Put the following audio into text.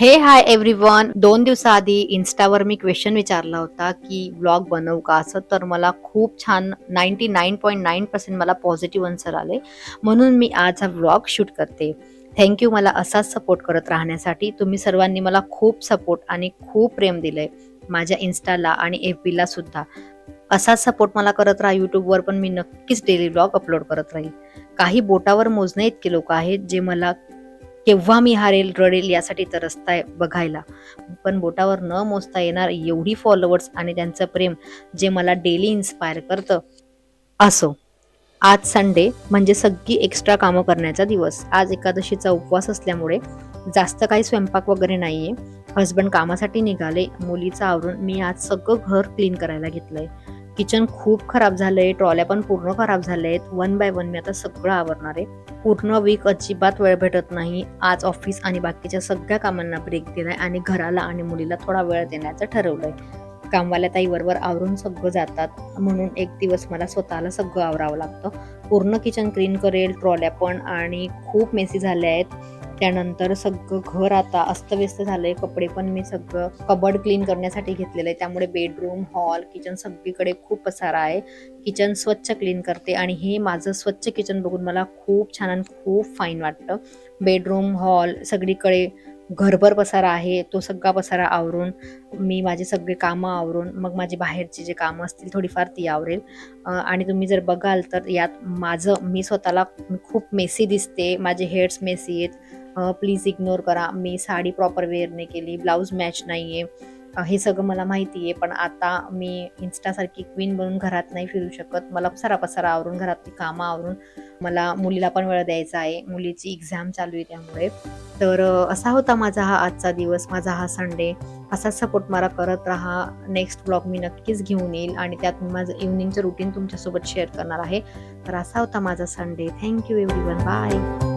हे hi everyone. 2 दिवसाआधी इन्स्टावर मी question विचारला होता, की व्लॉग बनवू का असं? तर मला खूप छान 99.9% मला पॉझिटिव्ह आन्सर आले. म्हणून मी आज हा व्लॉग शूट करते. थँक यू मला असाच सपोर्ट करत राहण्यासाठी. तुम्ही सर्वांनी मला खूप सपोर्ट आणि खूप प्रेम दिलंय. माझ्या इन्स्टाला आणि एफबीला सुद्धा. असाच सपोर्ट मला करत राहा. YouTubeवर पण मी नक्कीच डेली व्लॉग अपलोड करत राहील. काही बोटावर मोजणे इतके लोकं आहेत, जे मला केव्हा मी हारेल, रडेल यासाठी तरसताय बघायला. पण बोटावर न मोजता येणार एवढी फॉलोवर्स आणि त्यांचं प्रेम जे मला डेली इन्स्पायर करतं. असो, आज संडे म्हणजे सगळी एक्स्ट्रा कामं करण्याचा दिवस. आज एकादशीचा उपवास असल्यामुळे जास्त काही स्वयंपाक वगैरे नाहीये. हसबंड कामासाठी निघाले. मुलीचं आवरून मी आज सगळं घर क्लीन करायला घेतलंय. किचन खूप खराब झालंय, ट्रॉल्या पण पूर्ण खराब झाल्या आहेत. वन बाय वन मी आता सगळं आवरणार आहे. पूर्ण वीक अजिबात वेळ भेटत नाही. आज ऑफिस आणि बाकीच्या सगळ्या कामांना ब्रेक दिलाय आणि घराला आणि मुलीला थोडा वेळ देण्याचं ठरवलंय. कामवाल्या ताई वरवर आवरून सगळं जातात, म्हणून एक दिवस मला स्वतःला सगळं आवरावं लागतं. पूर्ण किचन क्लीन करेल, ट्रॉल्या पण आणि खूप मेसी झाल्या आहेत. त्यानंतर सगळं घर आता अस्तव्यस्त झालंय. कपडे पण मी सगळं कबर्ड क्लीन करण्यासाठी घेतलेलं आहे. त्यामुळे बेडरूम, हॉल, किचन सगळीकडे खूप पसारा आहे. किचन स्वच्छ क्लीन करते आणि हे माझं स्वच्छ किचन बघून मला खूप छान आणि खूप फाईन वाटतं. बेडरूम, हॉल सगळीकडे घरभर पसारा आहे. तो सगळा पसारा आवरून मी माझी सगळी कामं आवरून मग माझी बाहेरची जे कामं असतील थोडीफार ती आवरेल. आणि तुम्ही जर बघाल तर यात मी स्वतःला खूप मेसी दिसते. माझे हेअर्स मेसी आहेत. प्लीज इग्नोर करा. मी साडी प्रॉपर वेअर नाही केली, ब्लाऊज मॅच नाहीये. हे सगळं मला माहिती आहे. पण आता मी इन्स्टासारखी क्वीन बनून घरात नाही फिरू शकत. मला सारा पसारा आवरून, घरातली कामं आवरून मला मुलीला पण वेळ द्यायचा आहे. मुलीची एक्झाम चालू आहे त्यामुळे. तर असा होता माझा हा आजचा दिवस, माझा हा संडे. असाच सपोर्ट मला करत राहा. नेक्स्ट व्लॉग मी नक्कीच घेऊन येईल आणि त्यात मी माझं इव्हनिंगचं रुटीन तुमच्यासोबत शेअर करणार आहे. तर असा होता माझा Sunday. Thank you everyone. Bye.